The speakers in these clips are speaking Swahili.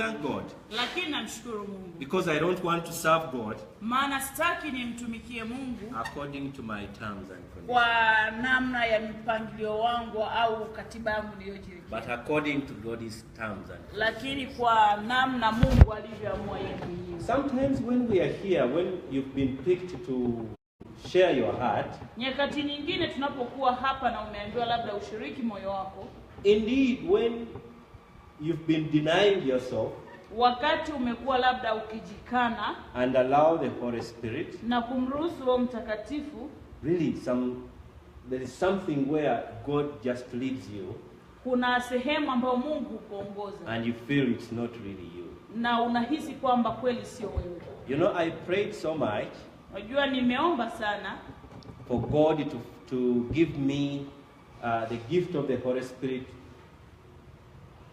thank God. Lakini namshukuru Mungu. Because I don't want to serve God. Maana sitaki nimtumikie Mungu according to my terms and conditions. Kwa namna ya mpangilio wangu au katiba yangu niliyojiwekea. But according to God's terms and conditions. Lakini kwa namna Mungu alivyoamua yeye mwenyewe. Sometimes when we are here, when you've been picked to share your heart, nyakati nyingine tunapokuwa hapa na umeambiwa labda ushiriki moyo wako, indeed when you've been denying yourself, wakati umekuwa labda ukijikana and allow the Holy Spirit, na kumruhusu Roho Mtakatifu, really there is something where God just leads you, kuna sehemu ambayo Mungu hukuongoza, and you feel it's not really you, na unahisi kwamba kweli sio wewe. You know, I prayed so much. Unajua nimeomba sana for God to give me the gift of the Holy Spirit,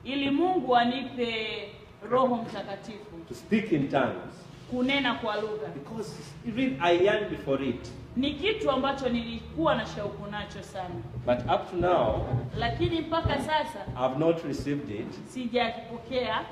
ili Mungu anipe Roho Mtakatifu, to speak in tongues, kunena kwa lugha, because really I yearned for it. Ni kitu ambacho nilikuwa na shauku nacho sana. But up to now, lakini mpaka sasa I've not received it. Sijakipokea.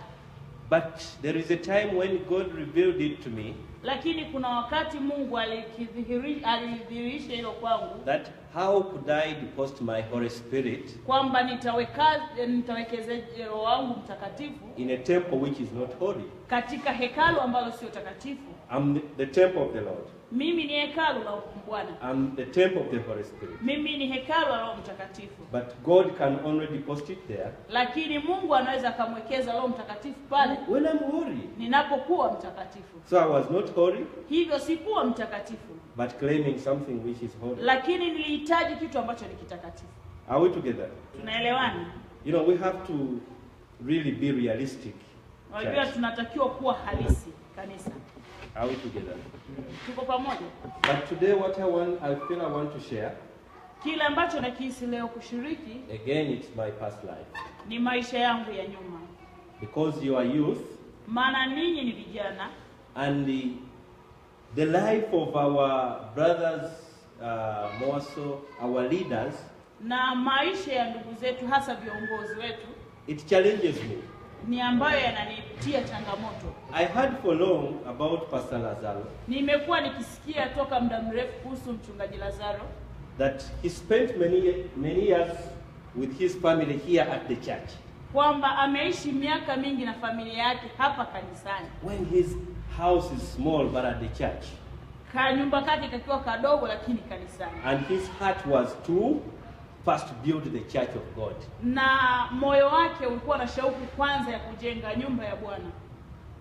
But there is a time when God revealed it to me. Lakini kuna wakati Mungu alidhihirisha hilo kwangu. That how could I deposit my Holy Spirit? Kwamba nitawekeza Roho wangu Mtakatifu in a temple which is not holy. Katika hekalu ambalo sio takatifu. I'm the temple of the Lord. Mimi ni hekalu la Bwana. I'm the temple of the Holy Spirit. Mimi ni hekalu la Roho Mtakatifu. But God can only deposit it there. Lakini Mungu anaweza kumwekeza Roho Mtakatifu pale when I'm holy. Ninapokuwa mtakatifu. So I was not holy. Hivyo sikuwa mtakatifu. But claiming something which is holy. Lakini nilihitaji kitu ambacho ni kitakatifu. Are we together? Tunaelewana? You know, we have to really be realistic. Unajua tunatakiwa kuwa halisi kanisa. Are we together? Tuko pamoja. But today what I feel I want to share. Kile ambacho nakihisi leo kushiriki. Again, it's my past life. Ni maisha yangu ya nyuma. Because you are youth. Maana ninyi ni vijana. And the life of our brothers, more so our leaders. Na maisha ya ndugu zetu hasa viongozi wetu. It challenges me. Ni ambayo yananitia changamoto. I heard for long about Pastor Lazaro. Nimekuwa nikisikia toka muda mrefu kuhusu mchungaji Lazaro. That he spent many years with his family here at the church. Kwamba ameishi miaka mingi na familia yake hapa kanisani. When his house is small but at the church. Nyumba kake kakiwa kadogo lakini kanisani. And his heart was to first build the church of God. Na moyo wake ulikuwa na shauku kwanza ya kujenga nyumba ya Bwana.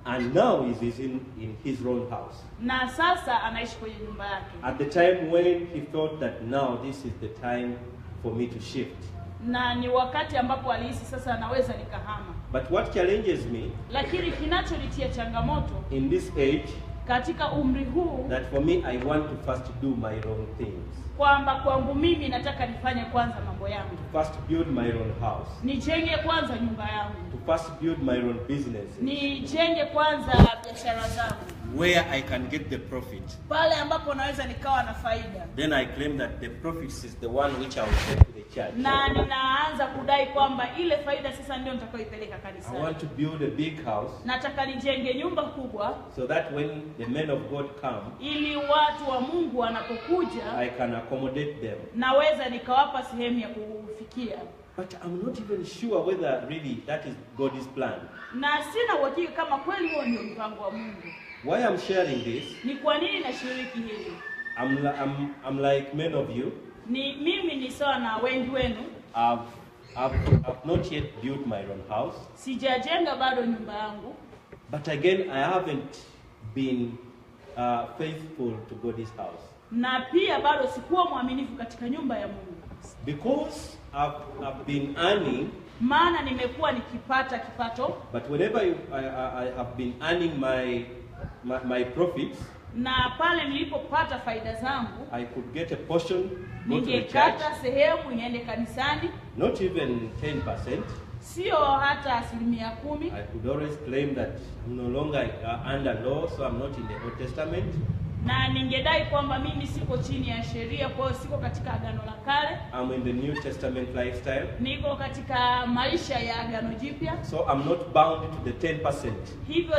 And now he is in his own house. Na sasa anaishi kwenye nyumba yake. At the time when he thought that now this is the time for me to shift. Na ni wakati ambapo alihisi sasa anaweza nikahama. But what challenges me, lakini kinachonitia changamoto in this age, katika umri huu, that for me I want to first do my own things. Kwamba kwangu mimi nataka nifanye kwanza mambo yangu. To first build my own house. Nijenge kwanza nyumba yangu. To first build my own businesses. Nijenge kwanza biashara zangu. Where I can get the profit. Pale ambapo naweza nikawa na faida. Then I claim that the profits is the one which I will take to the church. Na ninaanza kudai kwamba ile faida sasa ndio nitakayoipeleka kanisani. I want to build a big house. Nataka nijenge nyumba kubwa. So that when the men of God come, ili watu wa Mungu wanapokuja, I can accommodate them. Naweza nikawapa sehemu ya kufikia. But I'm not even sure whether really that is God's plan. Na sina uhakika kama kweli huo ndio mpango wa Mungu. Why I'm sharing this? Ni kwa nini nashiriki hili? I'm like many of you. Mimi ni sawa na wengi wenu. I've not yet built my own house. Sijajenga bado nyumba yangu. But again, I haven't been faithful to God's house. Na pia bado sikuwa mwaminifu katika nyumba ya Mungu. Because I've been earning. Maana nimekuwa nikipata kipato. But whenever I have been earning my profits. Na pale nilipopata faida zangu, I could get a portion, go to the church. Ningekata sehemu niende kanisani. Not even 10%. Sio hata 10%. I could always claim that I'm no longer under law, so I'm not in the Old Testament. Na ningedai kwamba mimi siko chini ya sheria, kwa hiyo siko katika agano la kale. I'm in the New Testament lifestyle. Niko katika maisha ya agano jipya. So I'm not bound to the 10%. Hivyo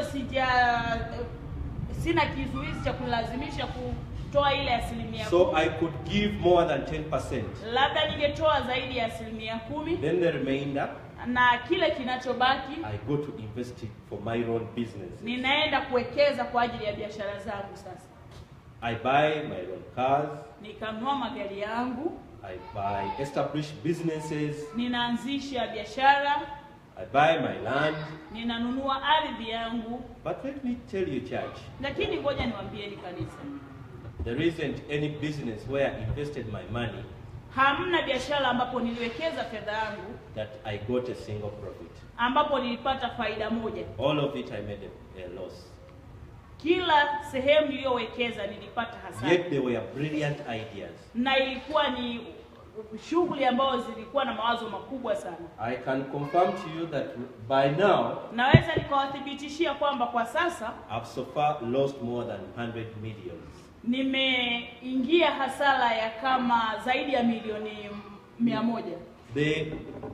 sina kizuizi cha kulazimisha kutoa ile 10%. So I could give more than 10%. Labda ningetoa zaidi ya 10%. Then the remainder, na kile kinachobaki I go to invest it for my own business. Ninaenda kuwekeza kwa ajili ya biashara zangu sasa. I buy my own cars. Nikanunua magari yangu. I buy established businesses. Ninaanzisha biashara. I buy my land. Ninanunua ardhi yangu. But let me tell you, church. Lakini ngoja niwaambieni kanisa. There isn't any business where I invested my money. Hamna biashara ambapo niliwekeza fedha yangu That I got a single profit. Ambapo nilipata faida moja. All of it I made a loss. Kila sehemu niliyowekeza nilipata hasara. Yet they were brilliant ideas. Na ilikuwa ni shughuli ambazo zilikuwa na mawazo makubwa sana. I can confirm to you that by now, naweza nikawathibitishia kwamba kwa sasa I've so far lost more than 100 million. Nimeingia hasara ya kama zaidi ya milioni 100.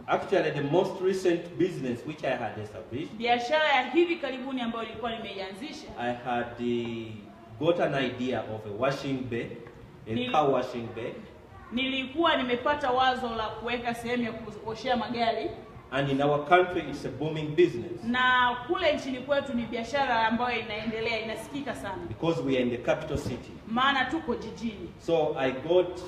Actually the most recent business which I had established, biashara ya hivi karibuni ambayo nilikuwa nimeianzisha, I had got an idea of a washing bay, car washing bay. Nilikuwa nimepata wazo la kuweka sehemu ya kuoshea magari. And in our country it's a booming business. Na kule nchini kwetu ni biashara ambayo inaendelea, inasikika sana. Because we are in the capital city. Maana tuko jijini. So I got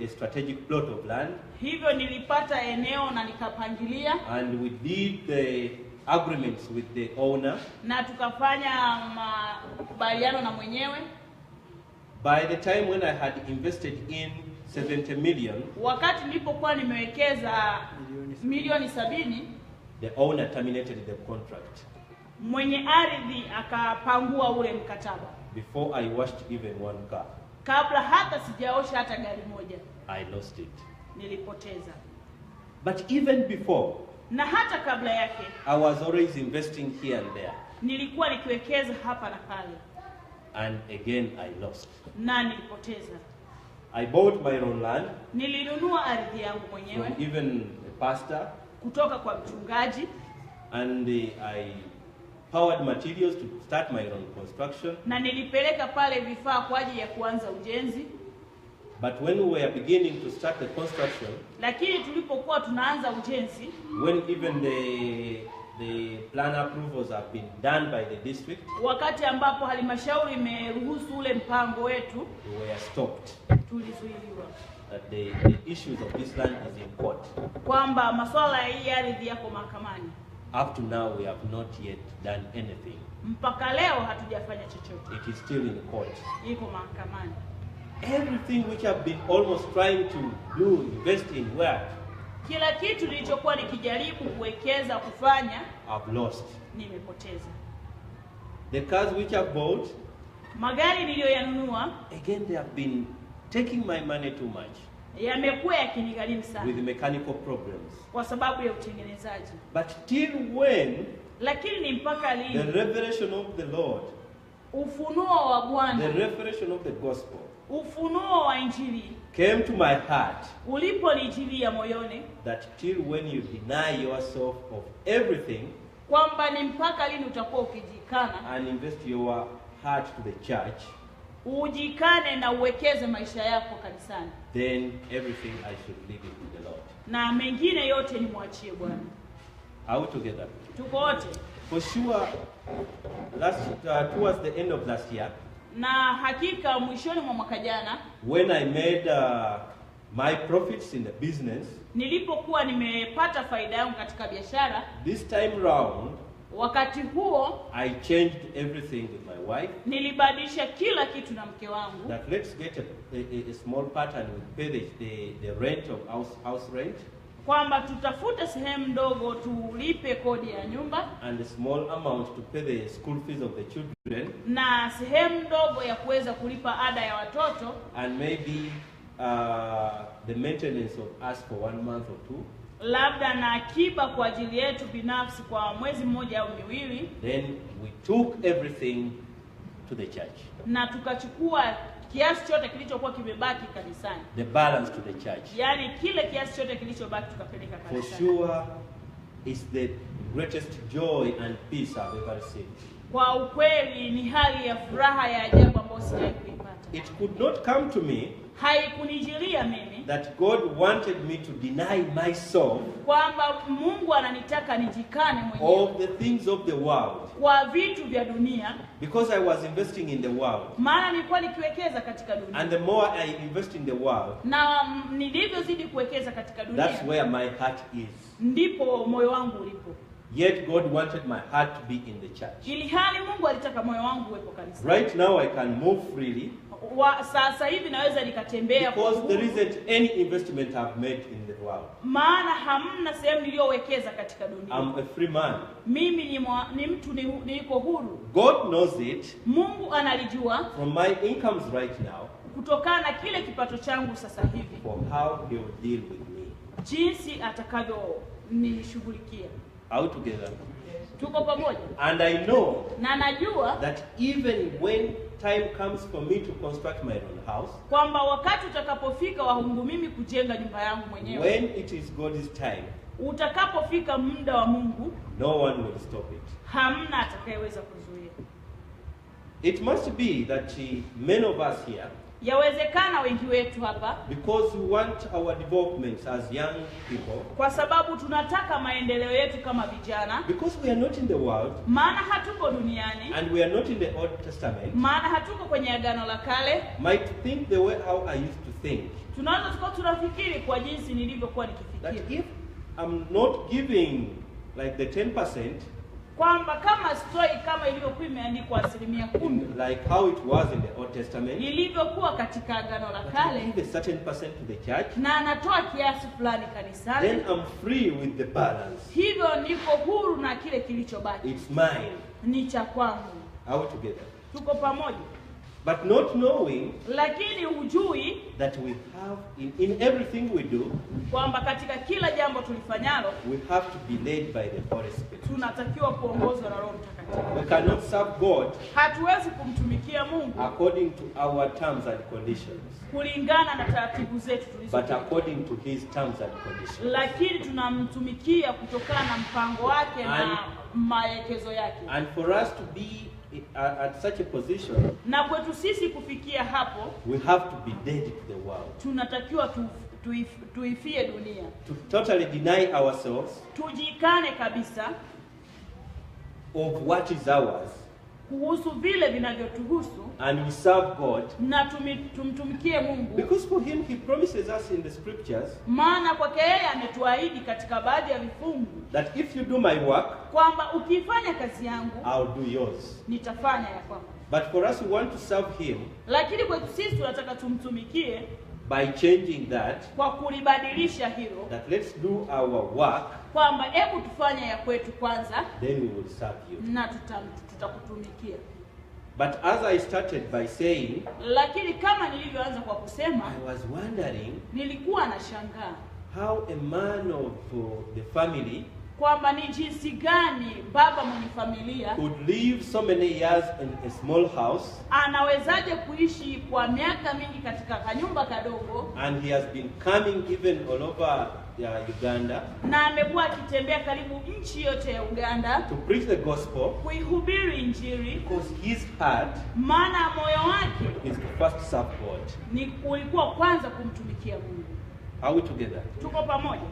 a strategic plot of land. Hivyo nilipata eneo na nikapangilia. And we did the agreements with the owner. Na tukafanya makubaliano na mwenyewe. By the time when I had invested in 70 million, wakati nilipokuwa nimewekeza milioni 70, the owner terminated the contract. Mwenye ardhi akapangua ule mkataba. Before I washed even one car. Kabla hata sijaosha hata gari moja. I lost it. Nilipoteza. But even before, na hata kabla yake, I was always investing here and there. Nilikuwa nikiwekeza hapa na pale. And again I lost. Na nilipoteza. I bought my own land. Nilinunua ardhi yangu mwenyewe. From even a pastor. Kutoka kwa mchungaji. And I powered materials to start my own construction. Na nilipeleka pale vifaa kwa ajili ya kuanza ujenzi. But when we were beginning to start the construction, lakini tulipokuwa tunaanza ujenzi, when even the plan approvals have been done by the district, wakati ambapo halmashauri imeruhusu ule mpango wetu, we were stopped. Tulizuiliwa. That the issues of this land is in court. Kwamba masuala ya hii ardhi yako mahakamani. Up to now we have not yet done anything. Mpaka leo hatujafanya chochote. It is still in court. Iko mahakamani. Everything which I've been almost trying to do, invest in, where? Kila kitu nilichokuwa nikijaribu kuwekeza kufanya, I've lost. Nimepoteza. The cars which I've bought, magari niliyoyanunua, again they have been taking my money too much. Yamekuwa yakinigharimu sana. With mechanical problems. Kwa sababu ya utengenezaji. But till when? Lakini ni mpaka lini? The revelation of the Lord. Ufunuo wa Bwana. The revelation of the gospel. Ufunuo wa Injili came to my heart. Uliponijilia moyoni. That till when you deny yourself of everything. Kwamba ni mpaka lini utakuwa ukijikana. And invest your heart to the church. Ujikane na uwekeze maisha yako kanisani. Then everything I should leave it to the Lord. Na mengine yote nimwachie Bwana. Are we together? Tuko wote. For sure, towards the end of last year. Na hakika mwishoni mwa mwaka jana. When I made my profits in the business. Nilipokuwa nimepata faida yangu katika biashara. This time round. Wakati huo, I changed everything with my wife. Nilibadilisha kila kitu na mke wangu. That let's get a small part and we pay the rent of house rent. Kwamba tutafute sehemu ndogo tulipe kodi ya nyumba. And a small amount to pay the school fees of the children. Na sehemu ndogo ya kuweza kulipa ada ya watoto. And maybe the maintenance of us for 1 month or 2. Labda na akiba kwa ajili yetu binafsi kwa mwezi mmoja au miwili. Then we took everything to the church. Na tukachukua kiasi chote kilichokuwa kimebaki kanisani. The balance to the church. Yaani kile kiasi chote kilichobaki tukapeleka For kanisani. sure, it's the greatest joy and peace I've ever seen. Kwa ukweli ni hali ya furaha ya ajabu ambayo sijawahi kuipata. It could not come to me Haikunijilia mimi that God wanted me to deny myself kwamba Mungu ananitaka nijikane mwenyewe of the things of the world, kwa vitu vya dunia, because I was investing in the world. maana nilikuwa nikiwekeza katika dunia. And the more I invest in the world, Na nilivyozidi kuwekeza katika dunia, that's where my heart is. ndipo moyo wangu ulipo. Yet God wanted my heart to be in the church. Ili hali Mungu alitaka moyo wangu uwepo kanisani. Right now I can move freely Sasa hivi naweza nikatembea kwa because there uhuru, isn't any investment I've made in the world. maana hamna sehemu niliyowekeza katika dunia. I'm a free man. Mimi ni mtu niko huru. God knows it Mungu analijua from my incomes right now, kutokana na kile kipato changu sasa hivi, for how he will deal with me. jinsi atakavyo nishughulikia. All together. Tuko pamoja. And I know Na najua that even when time comes for me to construct my own house, kwamba wakati utakapofika wa Mungu mimi kujenga nyumba yangu mwenyewe, when it is God's time, utakapofika muda wa Mungu, no one will stop it. hamna atakayeweza kuzuia. It must be that many of us here, Yawezekana wengi wetu hapa, because we want our development as young people, kwa sababu tunataka maendeleo yetu kama vijana, because we are not in the world maana hatuko duniani, and we are not in the Old Testament, maana hatuko kwenye agano la kale, might think the way how I used to think. tunaweza tukawa tunafikiri kwa jinsi nilivyokuwa That nikifikiri, if I'm not giving like the 10%, kwamba kama stoi kama ilivyokuwa imeandikwa 10%, like how it was in the Old Testament, ilivyokuwa katika agano la but I kale, give a certain percent to the church, na anatoa kiasi fulani kanisani, then I'm free with the balance. hivyo niko huru na kile kilichobaki It's mine. ni cha kwangu. Are we together? Tuko pamoja. But not knowing Lakini hujui that we have, in everything we do, kwamba katika kila jambo tulifanyalo we have to be led by the Holy Spirit. tunatakiwa kuongozwa na Roho Mtakatifu. We cannot serve God Hatuwezi kumtumikia Mungu according to our terms and conditions, kulingana na taratibu zetu but tulizo, according to His terms and conditions. lakini tunamtumikia kutokana na mpango wake na maelekezo yake. And for us to be at such a position, Na kwetu sisi kufikia hapo, we have to be dead to the world, tunatakiwa tuifie dunia, to totally deny ourselves tujikane kabisa of what is ours, kuhusu vile vinavyotuhusu, and we serve God, na tumtumikie Mungu, because for Him He promises us in the scriptures maana kwake yeye ametuahidi katika baadhi ya vifungu that if you do my work, kwamba ukifanya kazi yangu I'll do yours. nitafanya ya kwamba. But for us, we want to serve Him Lakini kwetu sisi tunataka tumtumikie by changing that, kwa kulibadilisha hilo, that let's do our work, kwamba hebu tufanye ya kwetu kwanza then we will serve you. na tutakutumikia. But as I started by saying, Lakini kama nilivyoanza kwa kusema, I was wondering nilikuwa nashangaa how a man of the family kwamba ni jinsi gani baba mwenye familia could live so many years in a small house, anawezaje kuishi kwa miaka mingi katika kanyumba kadogo, and he has been coming even all over Uganda na amekuwa akitembea karibu nchi yote ya Uganda to preach the gospel, kuihubiri Injili, because his heart maana moyo wake is to first serve God. ni ulikuwa kwanza kumtumikia Mungu. Are we together? Tuko pamoja?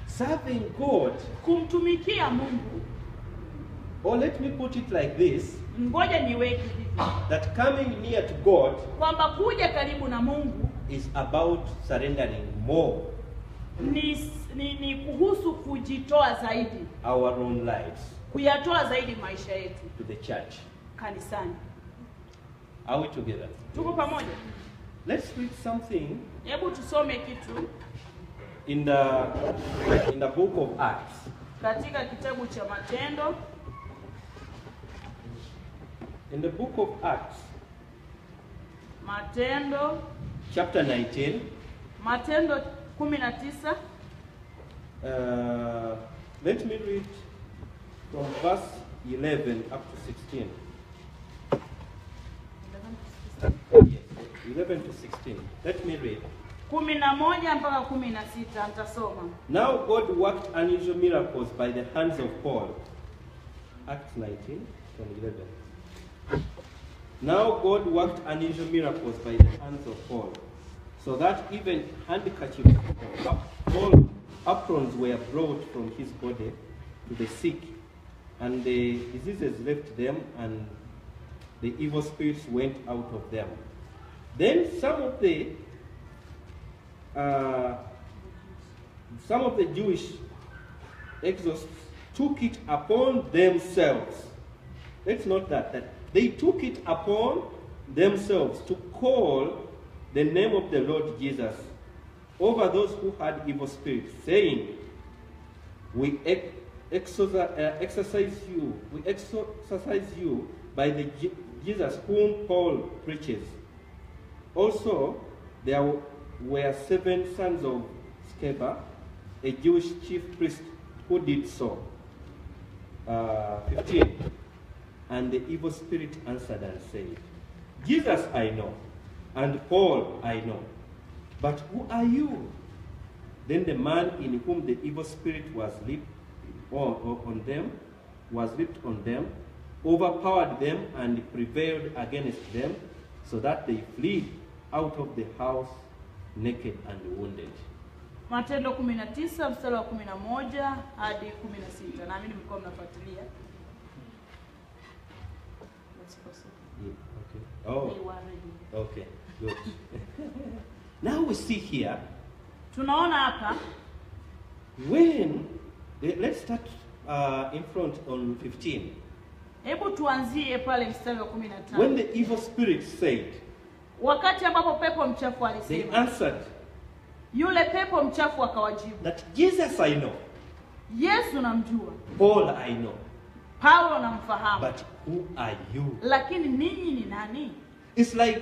Serving God, Kumtumikia Mungu, or let me put it like this, ngoja niweke hivi, that coming near to God kwamba kuja karibu na Mungu is about surrendering more ni kuhusu kujitoa zaidi, our own lives kuyatoa zaidi maisha yetu to the church. kanisani. Are we together? Tuko pamoja? Let's read something Hebu tusome kitu in the book of Acts. katika kitabu cha Matendo. In the book of Acts, Matendo chapter 19, Matendo 19, let me read from verse 11 up to 16. 11 to 16. Let me read. 11 mpaka 16 nitasoma. Now God worked unusual miracles by the hands of Paul. Acts 19, 11. Now God worked unusual miracles by the hands of Paul, so that even handkerchiefs of aprons were brought from his body to the sick, and the diseases left them, and the evil spirits went out of them. Then some of the Jewish exorcists took it upon themselves. Let's note that they took it upon themselves to call the name of the Lord Jesus over those who had evil spirits, saying, We exorcise you by the Jesus whom Paul preaches. Also, there were 7 sons of Sceva, a Jewish chief priest, who did so. 15. And the evil spirit answered and said, Jesus I know, and Paul I know, but who are you? Then the man in whom the evil spirit was leaped on them, overpowered them and prevailed against them, so that they fled out of the house naked and wounded. Matendo 19 mstari wa 11 hadi 16. Naamini mlikuwa mnafuatilia. Yeah, okay. Oh. Okay. Good. Now we see here. Tunaona hapa. Let's start in front on 15. Hebu tuanzie pale mstari wa 15. When the evil spirit said, wakati ambapo pepo mchafu alisema, they answered, yule pepo mchafu akawajibu, that Jesus I know, Yesu namjua, Paul I know, Paulo namfahamu, but who are you? Lakini ninyi ni nani? It's like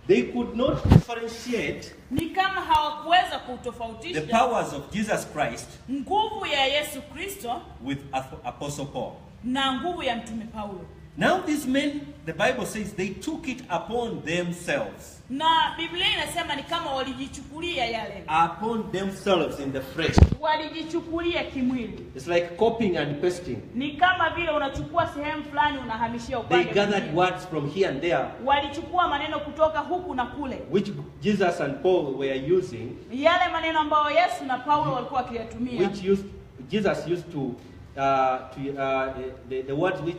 they could not differentiate ni kama hawakuweza kutofautisha the powers of Jesus Christ, nguvu ya Yesu Kristo, with Apostle Paul, na nguvu ya mtume Paulo. Now these men, the Bible says, they took it upon themselves. Na Biblia inasema ni kama walijichukulia yale. Upon themselves in the flesh. Walijichukulia kimwili. It's like copying and pasting. Ni kama vile unachukua sehemu fulani unahamishia upande. They gathered words from here and there. Walichukua maneno kutoka huku na kule. Which Jesus and Paul were using. Yale maneno ambayo Yesu na Paulo walikuwa wakiyatumia. Which Jesus used to the words which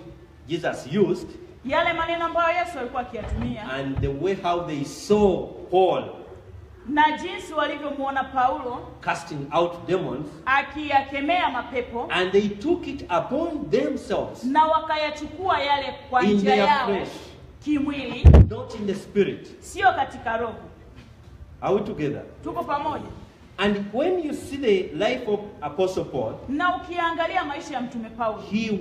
Jesus used, yale maneno ambayo Yesu alikuwa akiyatumia, and the way how they saw Paul, na jinsi walivyomuona Paulo casting out demons, akiyakemea mapepo, and they took it upon themselves, na wakayachukua yale kwa njia yao kimwili, not in the spirit, sio katika roho. Are we together? Tuko pamoja. And when you see the life of Apostle Paul, na ukiangalia maisha ya mtume Paulo, he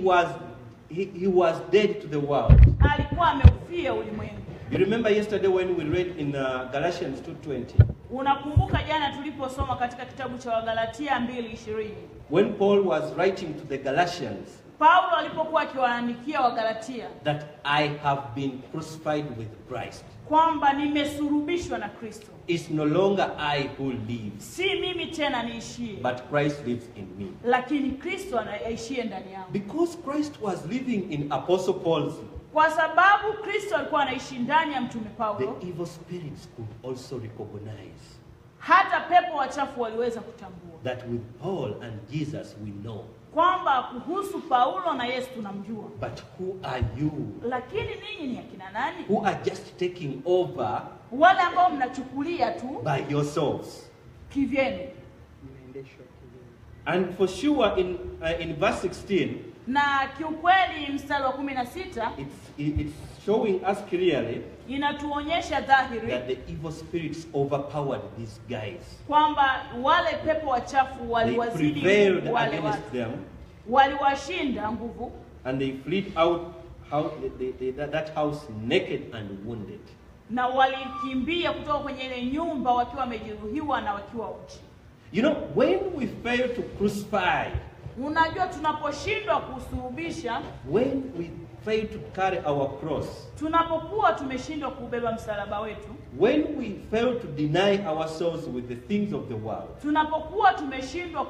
was dead to the world. Alikuwa ameufia ulimwengu. You remember yesterday when we read in Galatians 2:20. Unakumbuka jana tuliposoma katika kitabu cha Wagalatia 2:20. When Paul was writing to the Galatians, Paulo alipokuwa akiwaandikia Wagalatia, that I have been crucified with Christ. Kwamba nimesulubishwa na Kristo. It's no longer I who lives. Si mimi tena niishie. But Christ lives in me. Lakini Kristo anaishie ndani yangu. Because Christ was living in Apostle Paul's. Kwa sababu Kristo alikuwa anaishi ndani ya mtume Paulo. The evil spirits could also recognize. Hata pepo wachafu waliweza kutambua. That with Paul and Jesus we know. Kwamba kuhusu Paulo na Yesu tunamjua. But who are you? Lakini ninyi ni akina nani? Who are just taking over. Wale ambao mnachukulia tu by yourselves. Kivyenu. And for sure in verse 16. Na kiukweli mstari wa 16. It's showing us clearly. Inatuonyesha dhahiri. That the evil spirits overpowered these guys. Kwamba wale pepo wachafu waliwazidi wale watu. Waliwashinda nguvu. And they fled out that house naked and wounded. Na walikimbia kutoka kwenye ile nyumba wakiwa wamejeruhiwa na wakiwa uchi. You know, when we fail to crucify, unajua tunaposhindwa kusulubisha, when we fail to carry our cross, tunapokuwa tumeshindwa kubeba msalaba wetu, When we fail to deny ourselves with the things of the world, tunapokuwa tumeshindwa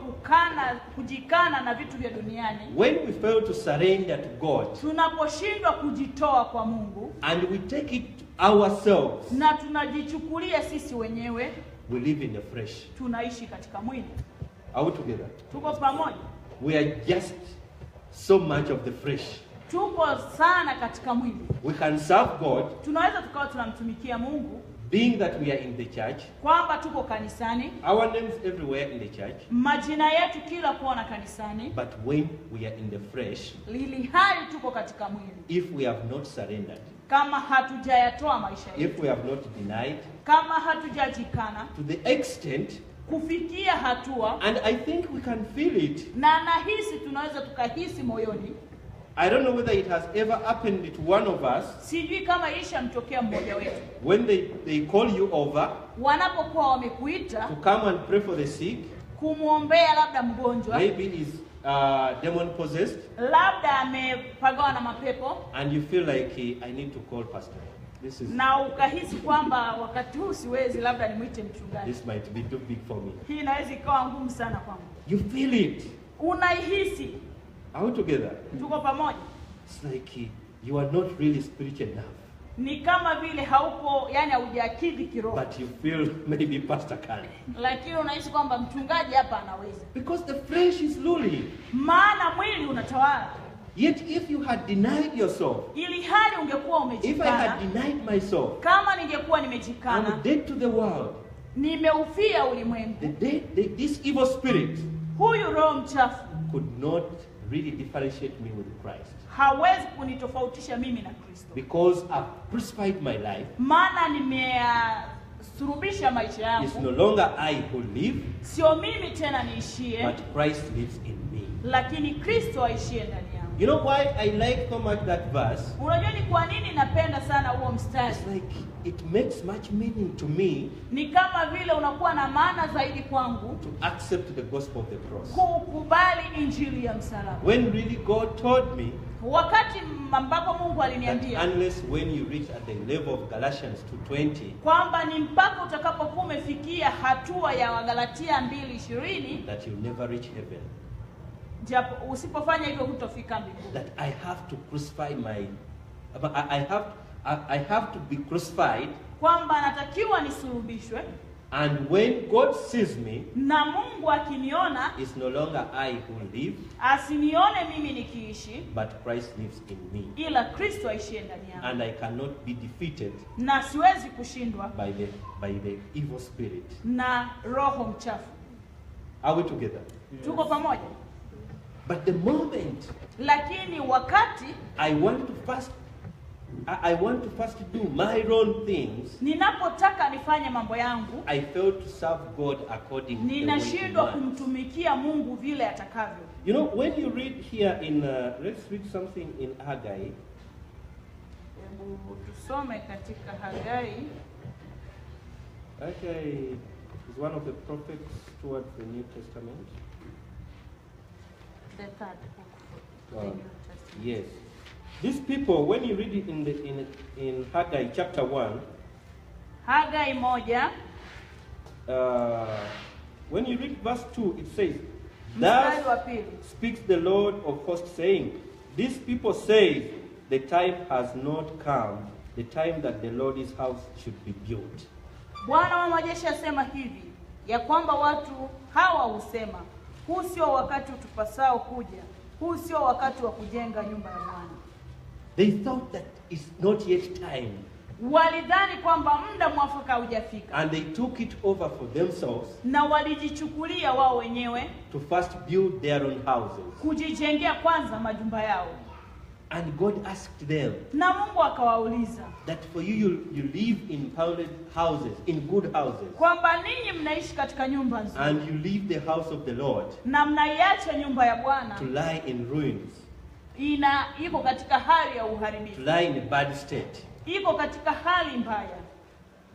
kujikana na vitu vya duniani, when we fail to surrender to God, tunaposhindwa kujitoa kwa Mungu, and we take it ourselves, na tunajichukulia sisi wenyewe, we live in the flesh. tunaishi katika mwili. Are we together? Tuko pamoja? We are just so much of the flesh. Tuko sana katika mwili. We can serve God, Tunaweza tukawa tunamtumikia Mungu, being that we are in the church, kwamba tuko kanisani, our names everywhere in the church, majina yetu kila kona kanisani, but when we are in the flesh, lili hali tuko katika mwili, if we have not surrendered, kama hatujayatoa maisha yetu, if we have not denied, kama hatujajikana to the extent, kufikia hatua, and I think we can feel it. na nahisi tunaweza tukahisi moyoni. I don't know whether it has ever happened to one of us, Sijui kama ishamtokea mmoja wetu, when they call you over wanapokuwa wamekuita to come and pray for the sick, kumuombea labda mgonjwa, maybe is demon possessed, labda amepagawa na mapepo, and you feel like I need to call pastor. This is na ukahisi kwamba wakati huu siwezi, labda nimuite mchungaji. this might be too big for me. Hii inaweza ikawa ngumu sana kwangu. You feel it. Unaihisi. Are we together? Tuko pamoja? It's like you are not really spiritual enough, Ni kama vile haupo, yani haujakidhi kiroho, but you feel maybe pastor can. lakini unahisi kwamba mchungaji hapa anaweza, Because the flesh is ruling. maana mwili unatawala. Yet if you had denied yourself, Ili hali ungekuwa if I umejikana, had denied myself, kama ningekuwa I'm nimejikana, dead to the world. nimeufia ulimwengu, This evil spirit huyu roho mchafu could not really differentiate me with Christ. hawezi kunitofautisha mimi na Kristo, Because I've crucified my life. maana nimesurubisha maisha It's yangu. no longer I who live, Sio mimi tena niishie, but Christ lives in me. lakini Kristo aishie ndani yangu. You know why I like so much that verse? Unajua ni kwa nini napenda sana huo mstari? It's like it makes much meaning to me Ni kama vile unakuwa na maana zaidi kwangu to accept the gospel of the cross. kukubali injili ya msalaba. When really God told me Wakati ambapo Mungu that aliniambia unless when you reach at the level of Galatians 2:20, kwamba ni mpaka utakapokuwa umefikia hatua ya Wagalatia 2:20, that you'll never reach heaven. japo usipofanya hivyo hutofika mbinguni. That I have to crucify I have to be crucified, Kwamba natakiwa nisulubishwe, and when God sees me, na Mungu akiniona it's no longer I who live, asinione mimi nikiishi, but Christ lives in me. ila Kristo aishie ndani yangu. And I cannot be defeated Na siwezi kushindwa by the evil spirit. na roho mchafu. Are we together? Tuko pamoja? But the moment Lakini wakati I want to first do my own things, ninapotaka nifanye mambo yangu, I fail to serve God according to the way He ninashindwa wants. kumtumikia Mungu vile atakavyo. You know, when you read here in, let's read something in Haggai. Hebu tusome katika Hagai. Haggai is one of the prophets towards the New Testament. The third book of the New Testament. Yes. These people, when you read it in Haggai chapter 1, Hagai 1, when you read verse 2, it says, mstari wa "Thus pili. speaks the Lord of hosts, saying, these people say, the time has not come, the time that the Lord's house should be built." Bwana wa majeshi asema hivi, ya kwamba watu hawa husema, huu sio wakati utupasao kuja, huu sio wakati wa kujenga nyumba ya Bwana. They thought that it's not yet time, Walidhani kwamba muda mwafaka hujafika, and they took it over for themselves na walijichukulia wao wenyewe to first build their own houses. kujijengea kwanza majumba yao. And God asked them Na Mungu akawauliza that for you live in pounded houses, in good houses, kwamba ninyi mnaishi katika nyumba nzuri, and you leave the house of the Lord na mnaiacha nyumba ya Bwana to lie in ruins, iko katika hali ya to uharibifu, lie in a bad state. iko katika hali mbaya.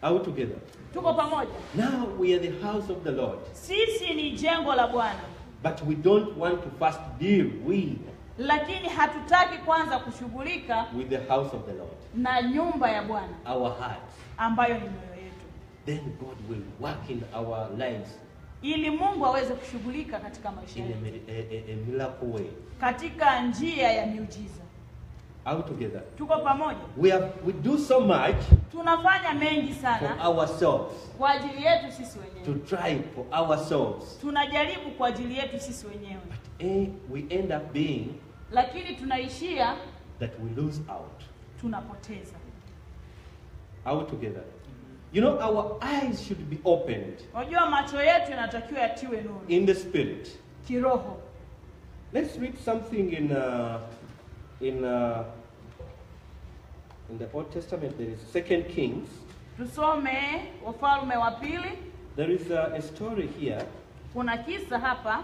Are we together? Tuko pamoja? Now we are the house of the Lord, Sisi ni jengo la Bwana, but we don't want to first deal lakini hatutaki kwanza kushughulika with the house of the Lord, na nyumba ya Bwana our hearts. ambayo ni mioyo then God will work in our lives ili Mungu aweze kushughulika katika maisha yetu in a miracle way, katika njia ya miujiza. All together. Tuko pamoja? We do so much tunafanya mengi sana for ourselves, kwa ajili yetu sisi wenyewe. to try for ourselves. Tunajaribu kwa ajili yetu sisi wenyewe. But we end up being, lakini tunaishia that we lose out. Tunapoteza. All together. You know, our eyes should be opened. Unajua macho yetu yanatakiwa yatiwe nuru. In the spirit. Kiroho. Let's read something in the Old Testament. There is 2 Kings. Tusome Wafalme wa Pili. There is a story here. Kuna kisa hapa.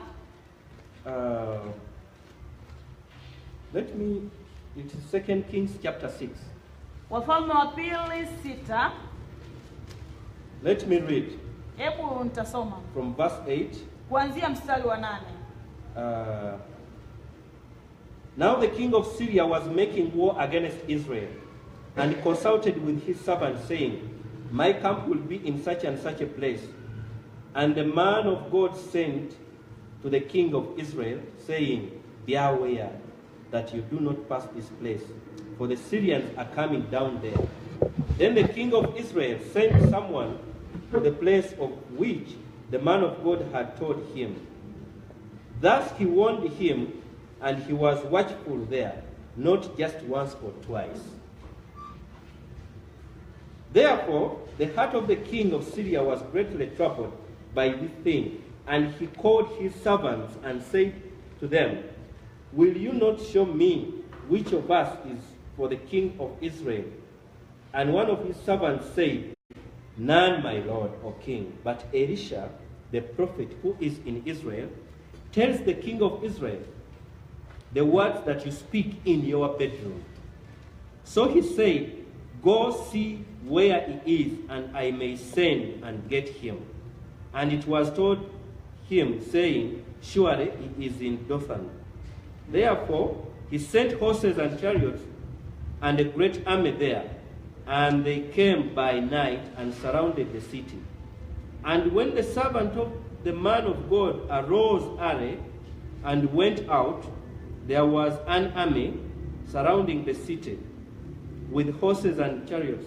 It is 2 Kings chapter 6. Wafalme wa Pili 6. Let me read. Hebu nitasoma. From verse 8. Kuanzia mstari wa 8. Now the king of Syria was making war against Israel, and he consulted with his servants, saying, my camp will be in such and such a place. And the man of God sent to the king of Israel, saying, be aware that you do not pass this place, for the Syrians are coming down there. Then the king of Israel sent someone to the place of which the man of God had told him. Thus he warned him, and he was watchful there, not just once or twice. Therefore, the heart of the king of Syria was greatly troubled by this thing, and he called his servants and said to them, will you not show me which of us is for the king of Israel? And one of his servants said, none, my lord, O king, but Elisha, the prophet who is in Israel, tells the king of Israel the words that you speak in your bedroom. So he said, go see where he is, and I may send and get him. And it was told him, saying, surely he is in Dothan. Therefore he sent horses and chariots and a great army there, and they came by night and surrounded the city. And when the servant of the man of God arose early and went out, there was an army surrounding the city with horses and chariots.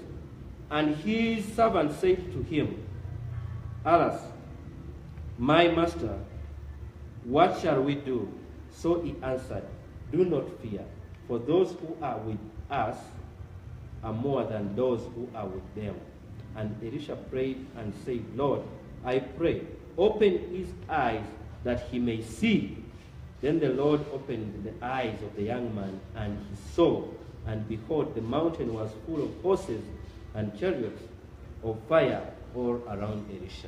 And his servant said to him, alas, my master, what shall we do? So he answered, do not fear, for those who are with us are more than those who are with them. And Elisha prayed and said, Lord, I pray, open his eyes that he may see. Then the Lord opened the eyes of the young man, and he saw, and behold, the mountain was full of horses and chariots of fire all around Elisha.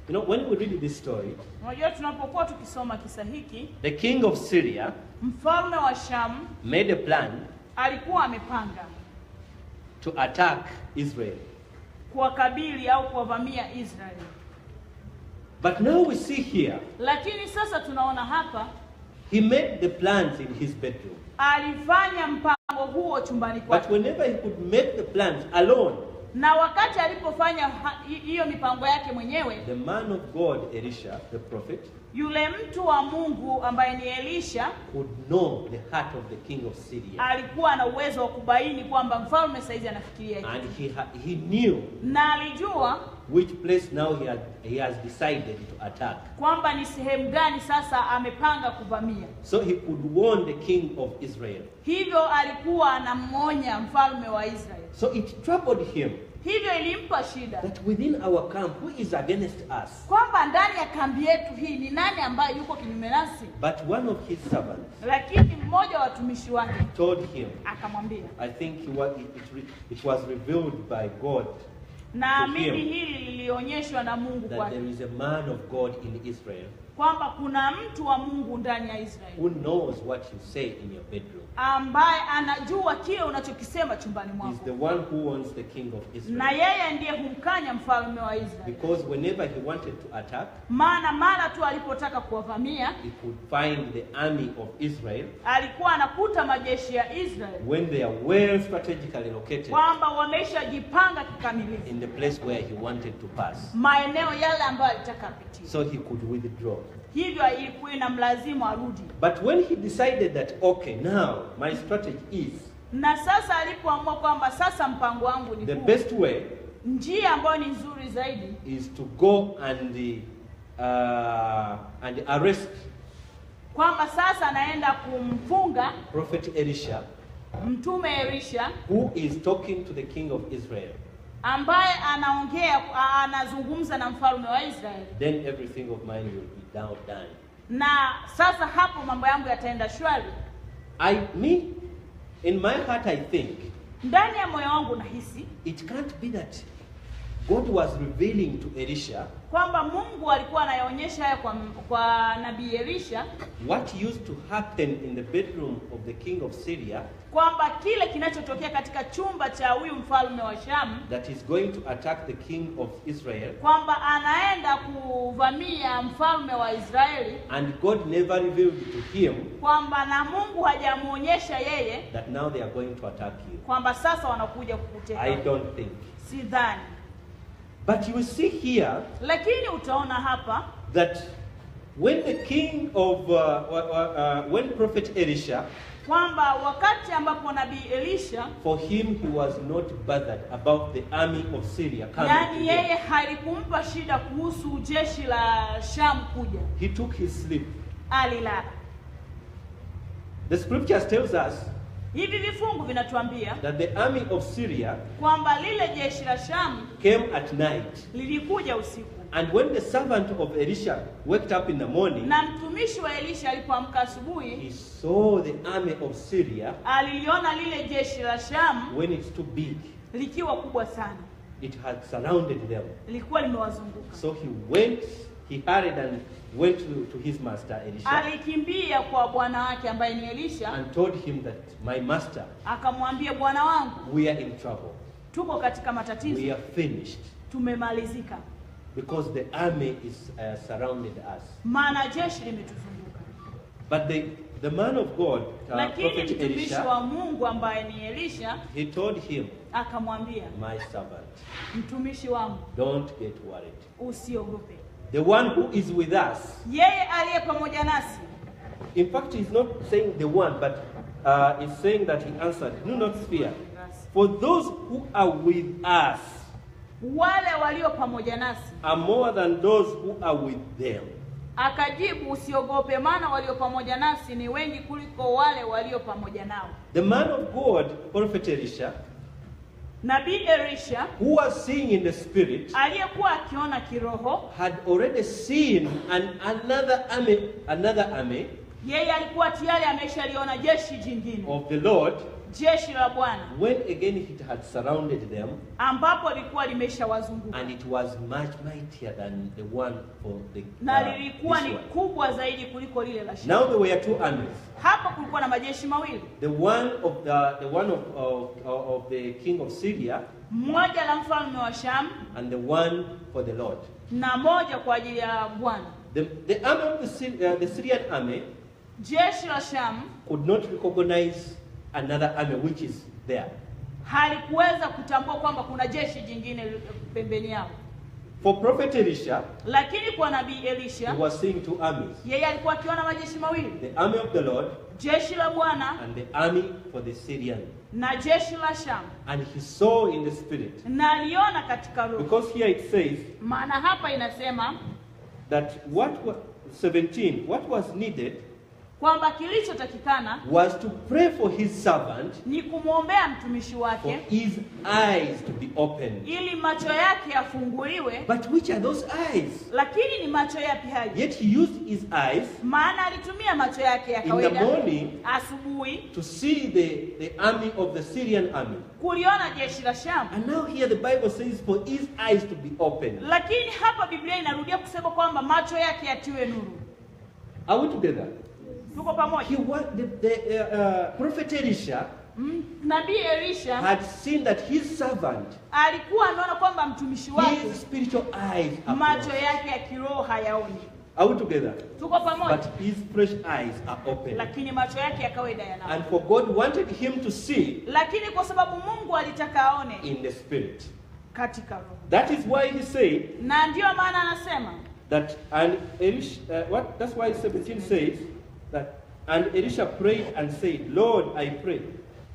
You know, when we read this story, unajua tunapokuwa tukisoma kisa hiki, the king of Syria, mfalme wa Sham, made a plan alikuwa amepanga to attack Israel, kuwakabili au kuwavamia Israeli. But now we see here, lakini sasa tunaona hapa, he made the plans in his bedroom. Alifanya mpango huo chumbani kwake. But whenever he could make the plans alone, na wakati alipofanya hiyo mipango yake mwenyewe, the man of God, Elisha, the prophet, yule mtu wa Mungu ambaye ni Elisha, could know the heart of the king of Syria. Alikuwa na uwezo wa kubaini kwamba mfalme saizi anafikiria hivi. And he knew, na alijua which place now he has decided to attack. Kwamba ni sehemu gani sasa amepanga kuvamia. So he could warn the king of Israel. Hivyo alikuwa anamwonya mfalme wa Israeli. So it troubled him. Hivyo ilimpa shida. That within our camp, who is against us? Kwamba ndani ya kambi yetu hii ni nani ambaye yuko kinyume nasi? But one of his servants, lakini mmoja wa watumishi wake, told him, akamwambia, I think it was revealed by God. Na mimi hili lilionyeshwa na Mungu kwake. That there is a man of God in Israel. Kwamba kuna mtu wa Mungu ndani ya Israeli. Who knows what you say in your bedroom. ambaye anajua kile unachokisema chumbani is mwako. the one who wants the king of Israel. Na yeye ndiye humkanya mfalme wa Israeli. Because whenever he wanted to attack, maana mara tu alipotaka kuwavamia, he could find the army of Israel alikuwa anakuta majeshi ya Israeli when they are well strategically located kwamba wameshajipanga kikamilifu in the place where he wanted to pass. maeneo yale ambayo alitaka apitie. So he could withdraw. Hivyo ilikuwa inamlazimu arudi. But when he decided that, okay, now my strategy is, Na sasa alipoamua kwamba sasa mpango wangu ni the huu, best way njia ambayo ni nzuri zaidi is to go and arrest kwamba sasa anaenda kumfunga Prophet Elisha, mtume Elisha, who is talking to the king of Israel. ambaye anazungumza na mfalme wa Israeli. Then everything of mine will be now done. Na sasa hapo mambo yangu yataenda shwari. In my heart I think, Ndani ya moyo wangu nahisi it can't be that God was revealing to Elisha kwamba Mungu alikuwa anayaonyesha haya kwa nabii Elisha, what used to happen in the bedroom of the king of Syria, kwamba kile kinachotokea katika chumba cha huyu mfalme wa Sham, that is going to attack the king of Israel, kwamba anaenda kuvamia mfalme wa Israeli, and God never revealed to him kwamba na Mungu hajamuonyesha yeye that now they are going to attack you. kwamba sasa wanakuja kukuteka. I don't think. Sidhani. But you will see here Lakini utaona hapa that when the king of when Prophet Elisha, kwamba wakati ambapo nabii Elisha, for him he was not bothered about the army of Syria coming to yani yeye him. halikumpa shida kuhusu jeshi la Sham kuja. He took his sleep. Alilala. The scriptures tells us Hivi vifungu vinatuambia that the army of Syria kwamba lile jeshi la Sham came at night. lilikuja usiku. And when the servant of Elisha waked up in the morning, Na mtumishi wa Elisha alipoamka he asubuhi, saw the army of Syria aliliona lile jeshi la Sham when it's too big. likiwa kubwa sana. It had surrounded them. Lilikuwa limewazunguka. So he hurried and went to his master Elisha Alikimbia kwa bwana wake ambaye ni Elisha, and told him that, my master, akamwambia, bwana wangu, we are in trouble. tuko katika matatizo. We are finished Tumemalizika. because the army is surrounded us. Maana jeshi limetuzunguka. But the man of God, Lakini Prophet mtumishi Elisha, wa Mungu ambaye ni Elisha he told him, akamwambia, my servant, mtumishi wangu, don't get worried. usiogope. The one who is with us, Yeye aliye pamoja nasi. in fact, he's not saying the one, but he's saying that he answered, do not fear. For those who are with us Wale walio pamoja nasi. are more than those who are with them. Akajibu, usiogope, maana walio pamoja nasi ni wengi kuliko wale walio pamoja nao. The man of God, Prophet Elisha, Nabii Elisha, who was seeing in the spirit, aliyekuwa akiona kiroho, had already seen another army yeye alikuwa tayari ameshaliona jeshi jingine, of the Lord, jeshi la Bwana, when again it had surrounded them, ambapo lilikuwa limeshawazunguka. and it was much mightier than the one for the Na this lilikuwa ni one. kubwa zaidi kuliko lile la Sham. Now there were two armies. Hapa kulikuwa na majeshi mawili. The one of the king of Syria, Mmoja la mfalme wa Sham and the one for the Lord. na moja kwa ajili ya Bwana. The army of the Syrian army Jeshi la Sham could not recognize another army which is there. halikuweza kutambua kwamba kuna jeshi jingine pembeni yao. For Prophet Elisha, Lakini kwa nabii he Elisha, was seeing two armies. yeye alikuwa akiona majeshi mawili, The army of the Lord jeshi la Bwana and the army for the Syrian. na jeshi la Sham, And he saw in the spirit. na aliona katika roho. Because here it says Maana hapa inasema that what was needed kwamba kilichotakikana was to pray for his servant, ni kumwombea mtumishi for wake his eyes to be opened. ili macho yake yafunguliwe. But which are those eyes? Lakini ni macho yapi hayo? Yet he used his eyes Maana alitumia macho yake ya in the kawaida morning asubuhi to see the army of the Syrian army. kuliona jeshi la Sham. And now here the Bible says for his eyes to be opened. Lakini hapa Biblia inarudia kusema kwamba macho yake yatiwe nuru. Are we together? Tuko pamoja. The prophet Elisha Nabii Elisha had seen that his servant, alikuwa anaona kwamba mtumishi wake his spiritual eyes are macho closed. yake ya kiroho hayaoni. Are we together? Tuko pamoja. But his fresh eyes are open. Lakini macho yake ya kawaida yanaona. And for God wanted him to see Lakini kwa sababu Mungu alitaka aone in the spirit. katika roho. That is why he said Na ndio maana anasema that, and Elisha, that's why 17 says that, and Elisha prayed and said, Lord, I pray,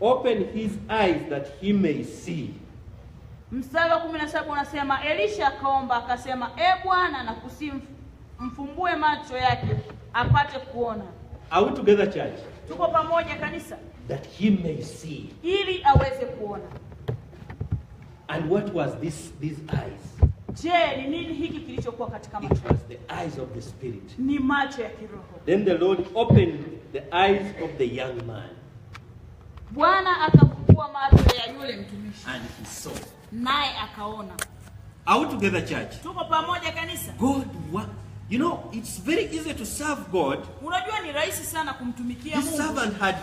open his eyes that he may see. Mstari wa 17 unasema Elisha akaomba akasema, Bwana nakusihi mfumbue macho yake apate kuona. Are we together, church? Tuko pamoja kanisa? That he may see. Ili aweze kuona. And what was these eyes? Je, ni nini hiki kilichokuwa katika It macho? was the eyes of the spirit. Ni macho ya kiroho. Then the Lord opened the eyes of the young man, Bwana akafungua macho ya yule mtumishi. and he saw. Naye akaona. Are we together, church? Tuko pamoja kanisa? You know, it's very easy to serve God. Unajua ni rahisi sana kumtumikia This Mungu. servant had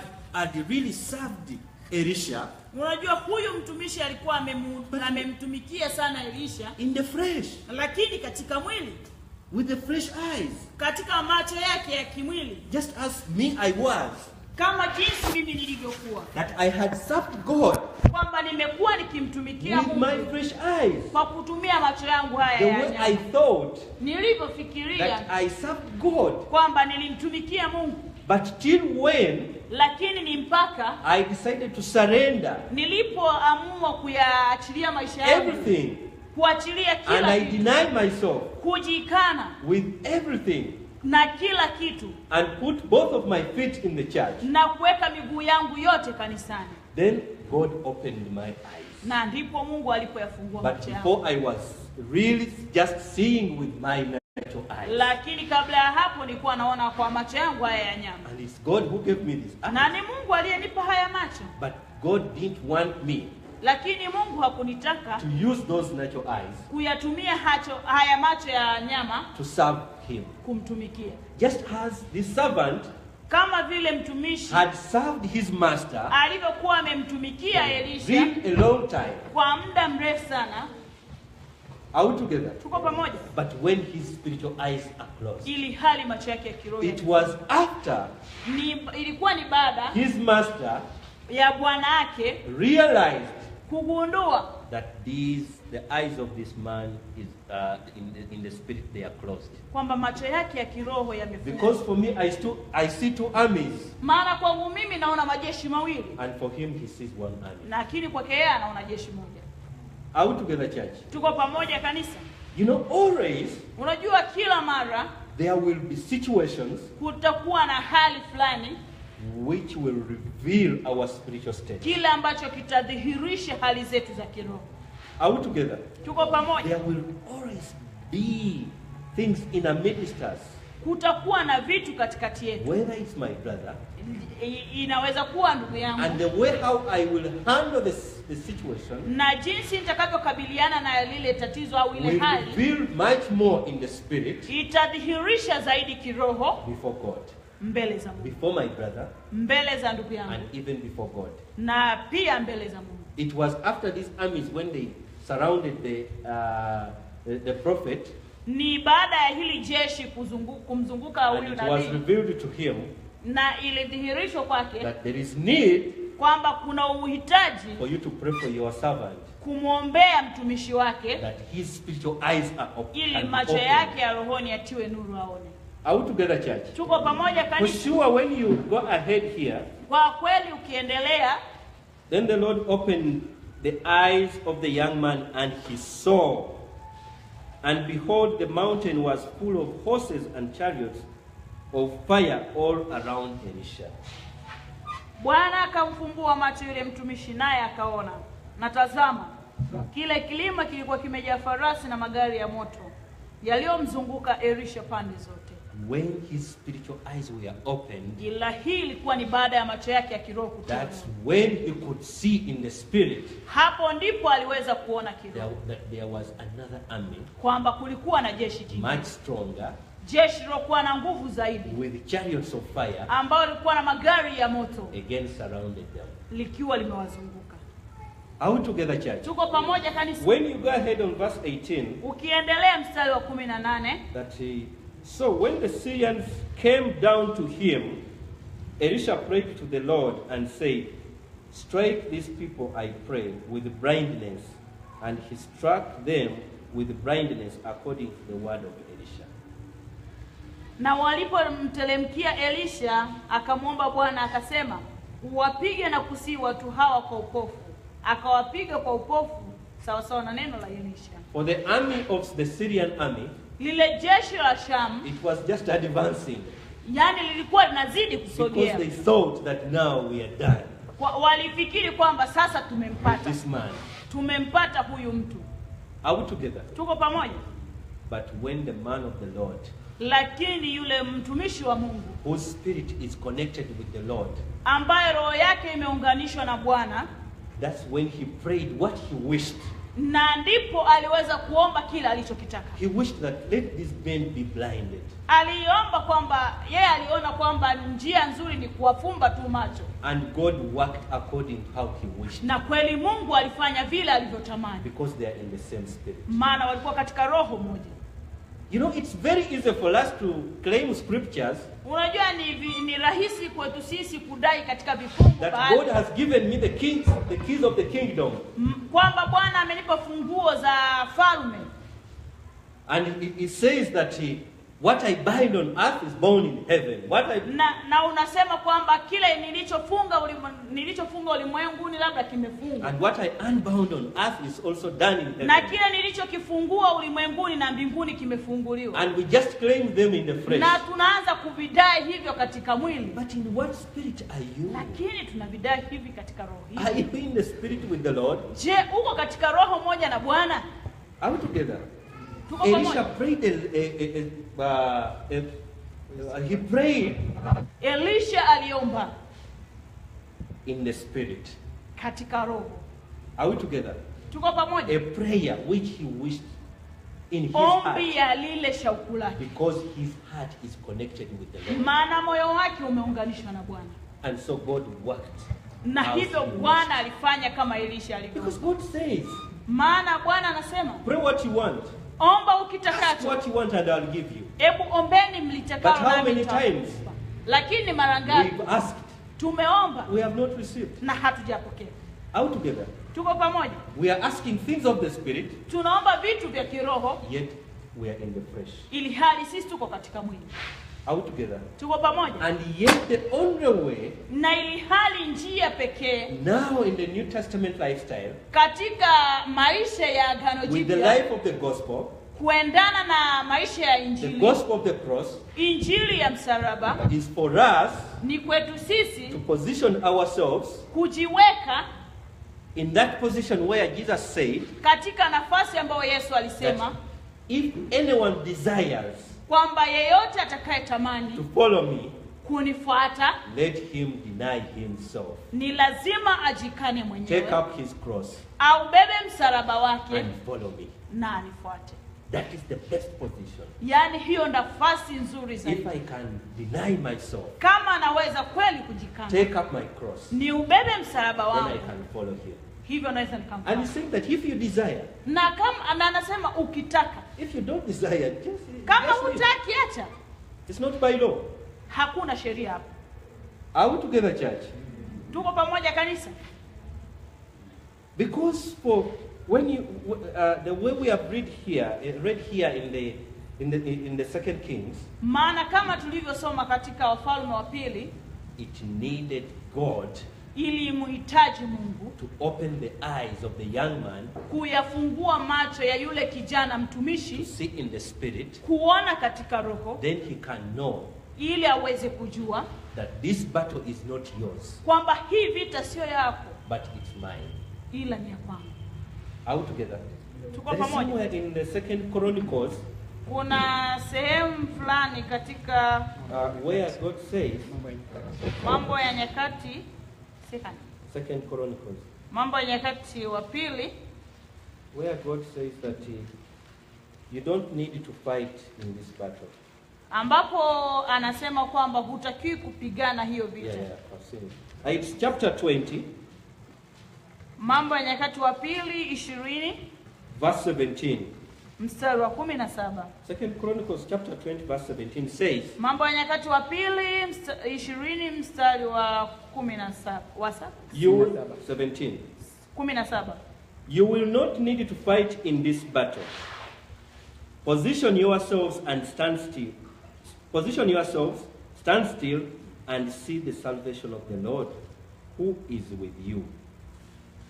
really served Elisha Unajua huyu mtumishi alikuwa amemtumikia sana Elisha in the flesh, lakini katika mwili, with the fresh eyes, katika macho yake ya kimwili, just as me I was, kama jinsi mimi nilivyokuwa, that I had served God kwamba nimekuwa nikimtumikia with my Mungu fresh eyes, kwa kutumia macho yangu haya the ya way nyama. I thought Nilivyofikiria that I served God. kwamba nilimtumikia Mungu, But till when lakini ni mpaka I decided to surrender nilipoamua kuyaachilia maisha yangu, everything, kuachilia and kila I kitu, denied myself kujikana with everything, na kila kitu, and put both of my feet in the church, na kuweka miguu yangu yote kanisani, then God opened my eyes. na ndipo Mungu alipoyafungua But macho yangu. before I was really just seeing with my natural eyes. Lakini kabla ya hapo nilikuwa naona kwa macho yangu haya ya nyama. And it's God who gave me this eyes. Na ni Mungu aliyenipa haya macho. But God didn't want me Lakini Mungu hakunitaka to use those natural eyes kuyatumia haya macho ya nyama to serve him. kumtumikia. Just as this servant Kama vile mtumishi had served his master alivyokuwa amemtumikia Elisha a long time. kwa muda mrefu sana. Are we together? Tuko pamoja? But when his spiritual eyes are closed, Ili hali macho yake ya kiroho. it was after Ilikuwa ni baada his master ya bwana yake realized kugundua that the eyes of this man is in the spirit, they are closed. kwamba macho yake ya kiroho yamefungwa. Because for me I see two armies, Maana kwangu mimi naona majeshi mawili, and for him he sees one army. lakini kwake yeye anaona jeshi moja. Are we together, church? Tuko pamoja kanisa? You know, always Unajua kila mara there will be situations kutakuwa na hali fulani which will reveal our spiritual state. kile ambacho kitadhihirisha hali zetu za kiroho. Are we together? Tuko pamoja? There will always be things in our midst us. Kutakuwa na vitu katikati yetu. Whether it's my brother, Inaweza kuwa ndugu yangu, and the way how I will handle the situation na jinsi nitakavyokabiliana na lile tatizo au ile will hali reveal much more in the spirit itadhihirisha zaidi kiroho before God, mbele za Mungu, before my brother, mbele za ndugu yangu, and even before God. na pia mbele za Mungu. It was after these armies, when they surrounded the prophet, Ni baada ya hili jeshi kumzunguka and huyu it was nabii, revealed to him na ilidhihirishwa kwake that there is need kwamba kuna uhitaji for you to pray for your servant, kumwombea mtumishi wake that his spiritual eyes are ili open. macho yake ya rohoni yatiwe nuru aone. Are we together, church? Tuko pamoja For kanisa? sure, when you go ahead here, Kwa kweli ukiendelea, then the Lord opened the eyes of the young man, and he saw. And behold, the mountain was full of horses and chariots of fire all around Elisha. Bwana akamfumbua macho yule mtumishi, naye akaona, na tazama, kile kilima kilikuwa kimejaa farasi na magari ya moto yaliyomzunguka Elisha pande zote. When his spiritual eyes were opened, Ila hii ilikuwa ni baada ya macho yake ya kiroho kutiwa that's nuru. when he could see in the spirit Hapo ndipo aliweza kuona kiroho that there was another army, kwamba kulikuwa na jeshi jingine much stronger, jeshi lilokuwa na nguvu zaidi, with chariots of fire, ambao lilikuwa na magari ya moto, again surrounded them. likiwa limewazunguka. Are we together, church? Tuko pamoja kanisa? When you go ahead on verse 18, ukiendelea mstari wa 18, that so when the Syrians came down to him, Elisha prayed to the Lord and said, strike these people, I pray, with blindness. And he struck them with blindness according to the word of Elisha. Na walipomtelemkia Elisha, akamwomba Bwana akasema, uwapige na kusi watu hawa kwa upofu. Akawapiga kwa upofu sawa sawa na neno la Elisha. For the army of the Syrian army, lile jeshi la Sham, it was just advancing. Yani lilikuwa linazidi kusogea. Because they thought that now we are done. Walifikiri kwamba sasa tumempata. This man. Tumempata huyu mtu. Are we together? Tuko pamoja? But when the man of the Lord, lakini yule mtumishi wa Mungu, whose spirit is connected with the Lord, ambaye roho yake imeunganishwa na Bwana, that's when he prayed what he wished. Na ndipo aliweza kuomba kila alichokitaka. He wished that let these men be blinded. Aliomba kwamba yeye aliona kwamba njia nzuri ni kuwafumba tu macho. And God worked according to how he wished. Na kweli Mungu alifanya vile alivyotamani. Because they are in the same spirit. Maana walikuwa katika roho moja. You know, it's very easy for us to claim scriptures. Unajua ni rahisi kwetu sisi kudai katika vifungu that God has given me the keys of the kingdom. Kwamba Bwana amenipa funguo za falme. And it says that what I bind on earth is bound in heaven. What I na unasema kwamba kile nilichofunga ulimwenguni labda kimefungwa. And what I unbound on earth is also done in heaven. Na kile nilichokifungua ulimwenguni na mbinguni kimefunguliwa. And we just claim them in the flesh. Na tunaanza kuvidai hivyo katika mwili. But in what spirit are you? Lakini tunavidai hivi katika roho hii. Are you in the spirit with the Lord? Je, uko katika roho moja na Bwana? Are we together? Elisha prayed he prayed. Elisha aliomba in the spirit. Katika roho. Are we together? Tuko pamoja? A prayer which he wished in his ombi ya lile shauku lake. Because his heart is connected with the Lord. Maana moyo wake umeunganishwa na Bwana. And so God worked. Na hivyo Bwana alifanya kama Elisha alivyo. Because God says. Maana Bwana anasema. Pray what you want. Omba ukitakacho. Ask what you want and I'll give you. Ebu ombeni mlitakalo. But how many times? Lakini mara ngapi? We've asked. Tumeomba. We have not received. Na hatujapokea. Out together. Tuko pamoja. We are asking things of the spirit. Tunaomba vitu vya kiroho. Yet we are in the flesh. Ili hali sisi tuko katika mwili. Out together. Tuko pamoja. And yet the only way. Na ili hali njia pekee. Now in the New Testament lifestyle. Katika maisha ya Agano Jipya. With the life of the gospel. Kuendana na maisha ya Injili. The gospel of the cross. Injili ya msalaba. Is for us. Ni kwetu sisi. To position ourselves. Kujiweka. In that position where Jesus said. Katika nafasi ambayo Yesu alisema. If anyone desires. Kwamba yeyote atakayetamani. To follow me. Kunifuata. Let him deny himself. Ni lazima ajikane mwenyewe. Take up his cross. Au bebe msalaba wake. And follow me. Na anifuate. That is the best position. Yani hiyo nafasi nzuri zaidi. If I can deny myself. Kama naweza kweli kujikana. Take up my cross. Ni ubebe msalaba wangu. Then I can follow him. Hivyo naweza nikamfuata. And he said that if you desire. Na kama anasema ukitaka. If you don't desire, just kama hutaki acha. It's not by law. Hakuna sheria hapo. Are we together, church? Tuko pamoja kanisa. Because for when you the way we have read here in the Second Kings. Maana kama tulivyosoma katika Wafalme wa Pili. It needed God. Ili muhitaji Mungu. To open the eyes of the young man. Kuyafungua macho ya yule kijana mtumishi. To see in the spirit. Kuona katika roho. Then he can know. Ili aweze kujua. That this battle is not yours. Kwamba hii vita sio yako. But it's mine. Ila ni ya kwangu. Are we together? Tuko pamoja. Somewhere in the Second Chronicles. Kuna sehemu fulani katika where God says. Mambo ya Nyakati. Second Chronicles. Mambo ya Nyakati wa Pili. Where God says that you don't need to fight in this battle. ambapo anasema kwamba hutakiwi kupigana hiyo vita. I've seen it. It's chapter 20. Mambo ya Nyakati wa Pili 20 verse 17. mstari wa 17. Second Chronicles chapter 20 verse 17 says, Mambo ya Nyakati wa Pili 20 mstari wa 17. Wasa? 17. 17. You will not need to fight in this battle. Position yourselves and stand still. Position yourselves, stand still, and see the salvation of the Lord, who is with you.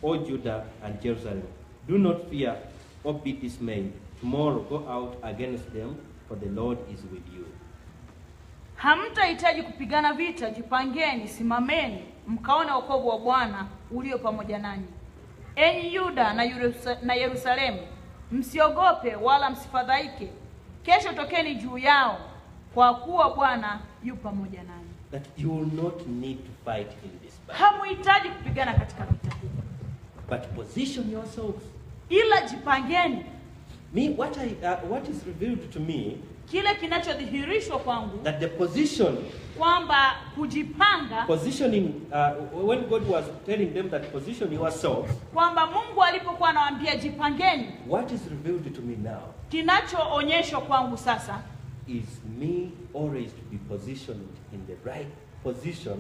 O Judah and Jerusalem, do not fear or be dismayed. Tomorrow go out against them, for the Lord is with you. Hamtahitaji kupigana vita, jipangeni, simameni, mkaone wokovu wa Bwana ulio pamoja nanyi. Enyi Yuda na Yerusalemu, msiogope wala msifadhaike. Kesho tokeni juu yao, kwa kuwa Bwana yu pamoja nanyi. That you will not need to fight in this battle. Hamuhitaji kupigana katika vita hii. But position yourselves. Ila jipangeni. What is revealed to me, kile kinachodhihirishwa kwangu, that the position, kwamba kujipanga, positioning, when God was telling them that position yourselves, kwamba Mungu alipokuwa anawaambia jipangeni, what is revealed to me now, kinachoonyeshwa kwangu sasa, is me always to be positioned in the right position,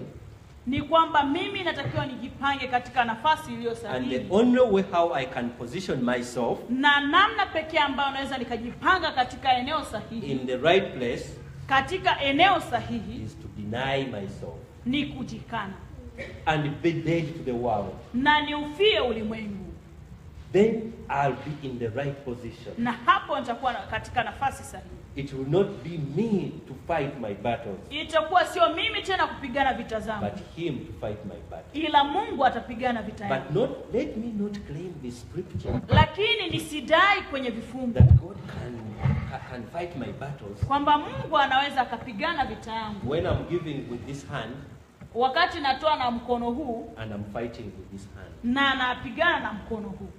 ni kwamba mimi natakiwa nijipange katika nafasi iliyo sahihi. And the only way how I can position myself, na namna pekee ambayo naweza nikajipanga katika eneo sahihi, in the right place, katika eneo sahihi, is to deny myself, ni kujikana, and be dead to the world, na niufie ulimwengu. Then I'll be in the right position. Na hapo nitakuwa katika nafasi sahihi. It will not be me to fight my battles, itakuwa sio mimi tena kupigana vita zangu, but him to fight my battles. ila Mungu atapigana vita yangu. But let me not claim this scripture, lakini nisidai kwenye vifungu that God can fight my battles, kwamba Mungu anaweza akapigana vita yangu when I'm giving with this hand, wakati natoa na mkono huu, and I'm fighting with this hand. na napigana na mkono huu.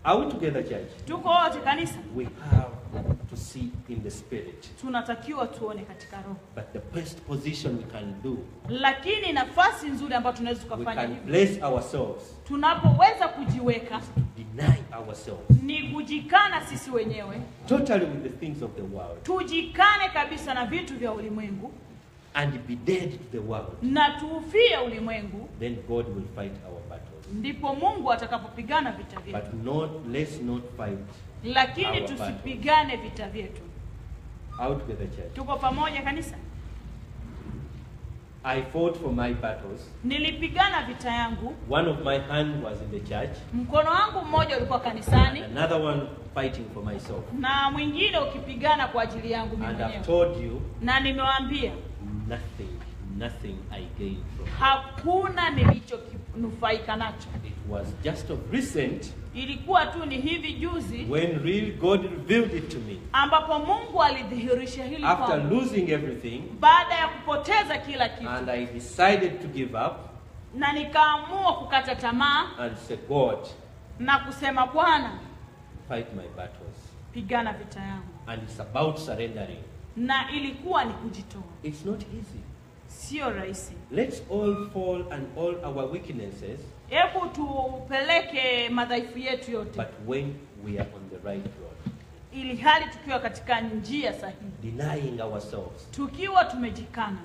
Are we together, church? Tuko wote kanisa? We have to see in the spirit. Tunatakiwa tuone katika roho. But the best position we can do, lakini nafasi nzuri ambayo tunaweza kufanya we can hivi, place ourselves, tunapoweza kujiweka, to deny ourselves ni kujikana sisi wenyewe, totally with the things of the world, tujikane kabisa na vitu vya ulimwengu, and be dead to the world. na tuufie ulimwengu. Then God will fight our battles. Ndipo Mungu atakapopigana vita vyetu. But let's not fight. Lakini tusipigane vita vyetu. Out with the church. Tuko pamoja kanisa? I fought for my battles. Nilipigana vita yangu. One of my hand was in the church. Mkono wangu mmoja ulikuwa kanisani. Another one fighting for myself. Na mwingine ukipigana kwa ajili yangu mimi mwenyewe. And I've told you, na nimewaambia, nothing I gained from it. Hakuna nilichonufaika nacho. It was just of recent, ilikuwa tu ni hivi juzi, when real God revealed it to me, ambapo Mungu alidhihirisha hili kwangu, after losing everything, baada ya kupoteza kila kitu, and I decided to give up, na nikaamua kukata tamaa, and say, God, na kusema Bwana, fight my battles. Pigana vita yangu. And it's about surrendering. Na ilikuwa ni kujitoa. It's not easy. Sio rahisi. Let's all fall and all our weaknesses, hebu tupeleke madhaifu yetu yote, but when we are on the right road, ili hali tukiwa katika njia sahihi, denying ourselves, tukiwa tumejikana.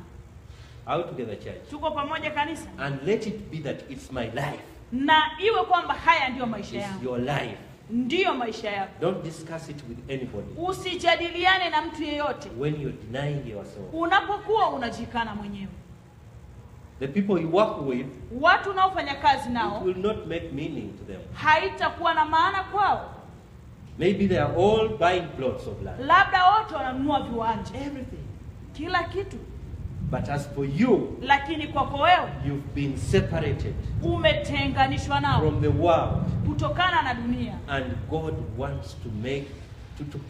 Out together, church. Tuko pamoja kanisa? And let it be that it's my life. Na iwe kwamba haya ndio maisha yangu. It's your life. Ndiyo maisha yako. Don't discuss it with anybody. Usijadiliane na mtu yeyote. When you're denying yourself. Unapokuwa unajikana mwenyewe. The people you work with, watu unaofanya kazi nao, it will not make meaning to them. Haitakuwa na maana kwao. Maybe they are all buying plots of land. Labda wote wananunua viwanja. Everything. Kila kitu. But as for you, lakini kwako wewe, you've been separated, umetenganishwa nao, from the world, kutokana na dunia. And God wants to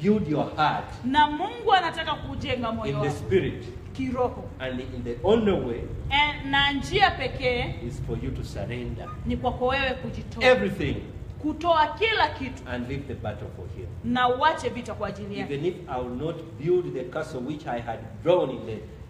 build your heart, na Mungu anataka kujenga moyo wako in the spirit, kiroho. And in the only way, na njia pekee, is for you to surrender ni kwako wewe kujitoa everything kutoa kila kitu and leave the battle for him. na uache vita kwa ajili yake. Even if I will not build the castle which I had drawn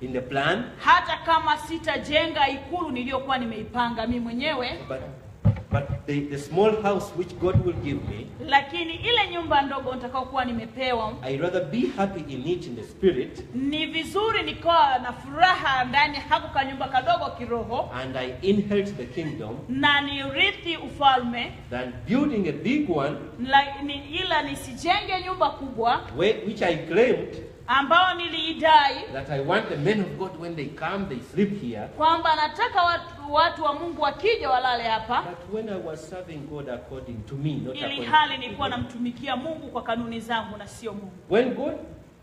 in the plan, Hata kama sitajenga ikulu niliyokuwa nimeipanga mimi mwenyewe, but the small house which God will give me, lakini ile nyumba ndogo nitakayokuwa nimepewa, I rather be happy in it in the spirit, ni vizuri nikawa na furaha ndani hako ka nyumba kadogo kiroho, and I inherit the kingdom, na nirithi ufalme, than building a big one, ila nisijenge nyumba kubwa which I claimed ambao niliidai that I want the men of God, when they come, they sleep here. kwamba nataka watu wa Mungu wakija walale hapa, But when I was serving God according to me, not ili according hali to nilikuwa God. namtumikia Mungu kwa kanuni zangu na sio Mungu. When God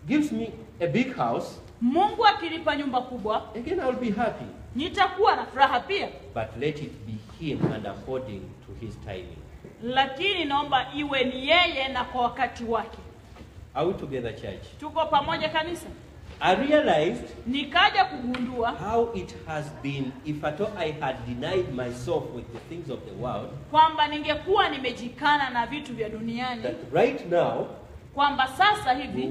gives me a big house, Mungu akinipa nyumba kubwa, again I'll be happy. nitakuwa na furaha pia, But let it be Him and according to His timing. lakini naomba iwe ni yeye na kwa wakati wake. Are we together, church? Tuko pamoja kanisa? I realized Nikaja kugundua how it has been if at all I had denied myself with the things of the world, kwamba ningekuwa nimejikana na vitu vya duniani, that right now kwamba sasa we hivi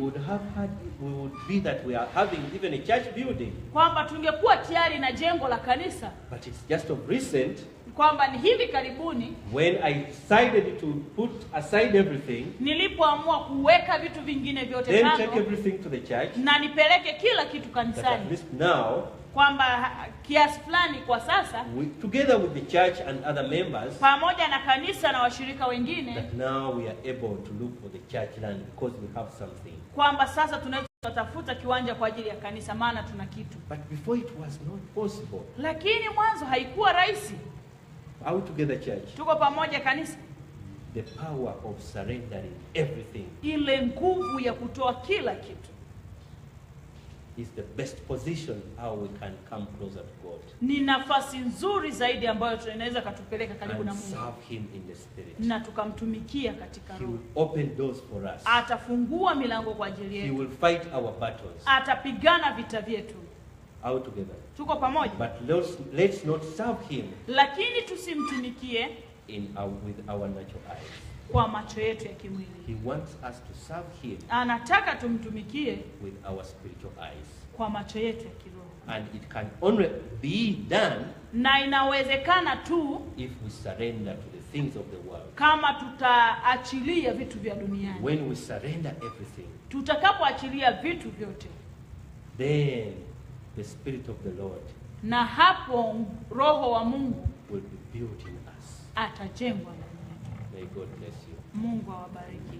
would be that we are having even a church building. kwamba tungekuwa tayari na jengo la kanisa, But it's just of recent, kwamba ni hivi karibuni when I decided to put aside everything, nilipoamua kuweka vitu vingine vyote then take kando everything to the church, na nipeleke kila kitu that at kanisani, least now, kwamba kiasi fulani kwa sasa together with the church and other members, pamoja na kanisa na washirika wengine, that now we are able to look for the church land because we have something. kwamba sasa tunaweza kutafuta kiwanja kwa ajili ya kanisa maana tuna kitu. But before it was not possible. Lakini mwanzo haikuwa rahisi. Are we together, church? Tuko pamoja kanisa? The power of surrendering everything Ile nguvu ya kutoa kila kitu is the best position how we can come closer to God ni nafasi nzuri zaidi ambayo tunaweza katupeleka karibu na and Mungu serve Him in the Spirit. na tukamtumikia katika He roho. will open doors for us. Atafungua milango kwa ajili He yetu. will fight our battles. Atapigana vita vyetu. Are we together? Tuko pamoja? But let's not serve Him Lakini tusimtumikie with our natural eyes. kwa macho yetu ya kimwili. He wants us to serve Him Anataka tumtumikie with our spiritual eyes. kwa macho yetu ya kiroho. And it can only be done Na inawezekana tu if we surrender to the things of the world. kama tutaachilia vitu vya duniani. When we surrender everything, Tutakapoachilia vitu vyote, then the Spirit of the Lord na hapo roho wa Mungu will be built in us. atajengwa ndani yetu. May God bless you. Mungu awabariki.